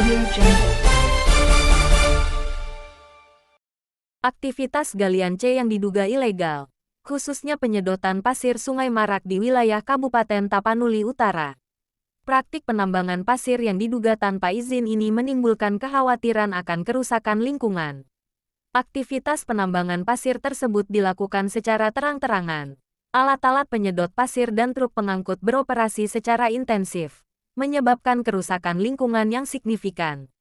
Audio Jungle. Aktivitas galian C yang diduga ilegal, khususnya penyedotan pasir sungai marak di wilayah Kabupaten Tapanuli Utara. Praktik penambangan pasir yang diduga tanpa izin ini menimbulkan kekhawatiran akan kerusakan lingkungan. Aktivitas penambangan pasir tersebut dilakukan secara terang-terangan. Alat-alat penyedot pasir dan truk pengangkut beroperasi secara intensif, menyebabkan kerusakan lingkungan yang signifikan.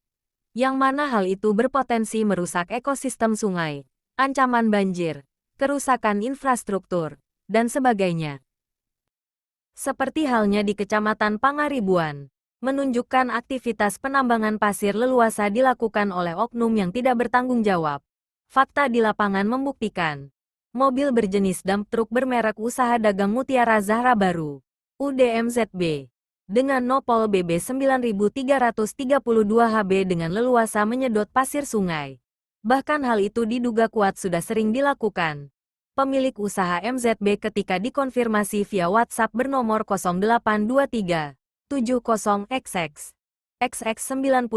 Yang mana hal itu berpotensi merusak ekosistem sungai, ancaman banjir, kerusakan infrastruktur, dan sebagainya. Seperti halnya di Kecamatan Pangaribuan, menunjukkan aktivitas penambangan pasir leluasa dilakukan oleh oknum yang tidak bertanggung jawab. Fakta di lapangan membuktikan, mobil berjenis dump truk bermerek Usaha Dagang Mutiara Zahra Baru, UDMZB, dengan nopol BB 9332 HB dengan leluasa menyedot pasir sungai. Bahkan hal itu diduga kuat sudah sering dilakukan pemilik usaha MZB ketika dikonfirmasi via WhatsApp bernomor 0823 70XX XX91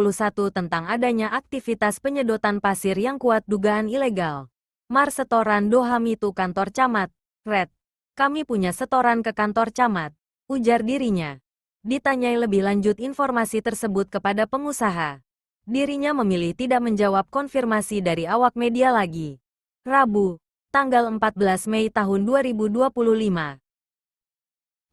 tentang adanya aktivitas penyedotan pasir yang kuat dugaan ilegal. Mar setoran Dohami itu kantor camat, Red. Kami punya setoran ke kantor camat, ujar dirinya. Ditanyai lebih lanjut informasi tersebut kepada pengusaha, dirinya memilih tidak menjawab konfirmasi dari awak media lagi. Rabu, tanggal 14 Mei tahun 2025.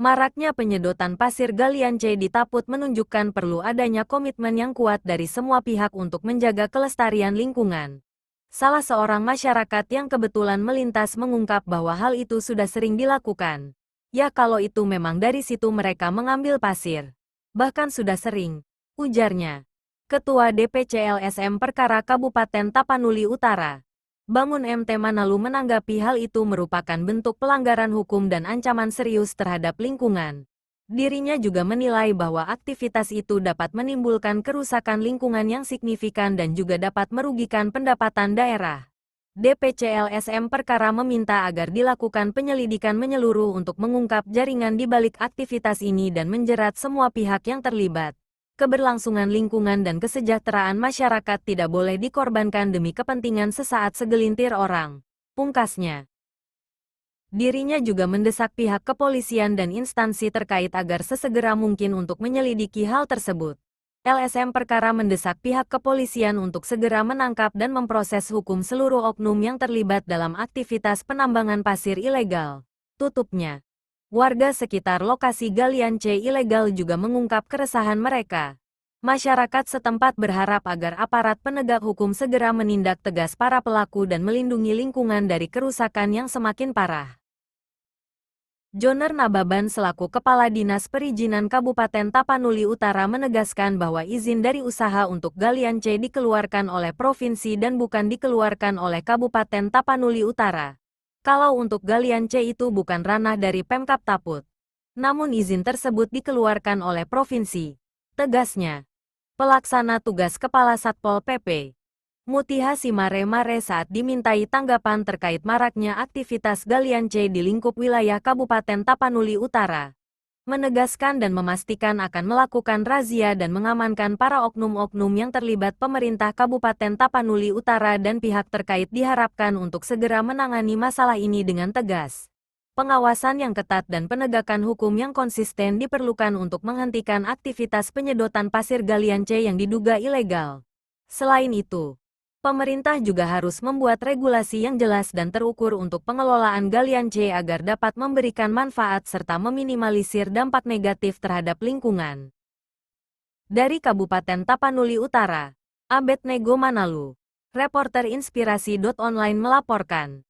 Maraknya penyedotan pasir galian C di Taput menunjukkan perlu adanya komitmen yang kuat dari semua pihak untuk menjaga kelestarian lingkungan. Salah seorang masyarakat yang kebetulan melintas mengungkap bahwa hal itu sudah sering dilakukan. Ya kalau itu memang dari situ mereka mengambil pasir. Bahkan sudah sering, ujarnya. Ketua DPC LSM Perkara Kabupaten Tapanuli Utara, Bangun MT Manalu menanggapi hal itu merupakan bentuk pelanggaran hukum dan ancaman serius terhadap lingkungan. Dirinya juga menilai bahwa aktivitas itu dapat menimbulkan kerusakan lingkungan yang signifikan dan juga dapat merugikan pendapatan daerah. DPC LSM Perkara meminta agar dilakukan penyelidikan menyeluruh untuk mengungkap jaringan di balik aktivitas ini dan menjerat semua pihak yang terlibat. Keberlangsungan lingkungan dan kesejahteraan masyarakat tidak boleh dikorbankan demi kepentingan sesaat segelintir orang, pungkasnya. Dirinya juga mendesak pihak kepolisian dan instansi terkait agar sesegera mungkin untuk menyelidiki hal tersebut. LSM Perkara mendesak pihak kepolisian untuk segera menangkap dan memproses hukum seluruh oknum yang terlibat dalam aktivitas penambangan pasir ilegal. Tutupnya. Warga sekitar lokasi galian C ilegal juga mengungkap keresahan mereka. Masyarakat setempat berharap agar aparat penegak hukum segera menindak tegas para pelaku dan melindungi lingkungan dari kerusakan yang semakin parah. Joner Nababan selaku Kepala Dinas Perizinan Kabupaten Tapanuli Utara menegaskan bahwa izin dari usaha untuk galian C dikeluarkan oleh provinsi dan bukan dikeluarkan oleh Kabupaten Tapanuli Utara. Kalau untuk galian C itu bukan ranah dari Pemkab Taput. Namun izin tersebut dikeluarkan oleh provinsi, tegasnya. Pelaksana tugas Kepala Satpol PP, Mutiha Simare-Mare saat dimintai tanggapan terkait maraknya aktivitas galian C di lingkup wilayah Kabupaten Tapanuli Utara, menegaskan dan memastikan akan melakukan razia dan mengamankan para oknum-oknum yang terlibat. Pemerintah Kabupaten Tapanuli Utara dan pihak terkait diharapkan untuk segera menangani masalah ini dengan tegas. Pengawasan yang ketat dan penegakan hukum yang konsisten diperlukan untuk menghentikan aktivitas penyedotan pasir galian C yang diduga ilegal. Selain itu, pemerintah juga harus membuat regulasi yang jelas dan terukur untuk pengelolaan galian C agar dapat memberikan manfaat serta meminimalisir dampak negatif terhadap lingkungan. Dari Kabupaten Tapanuli Utara, Abednego Manalu, reporter Inspirasi.online melaporkan.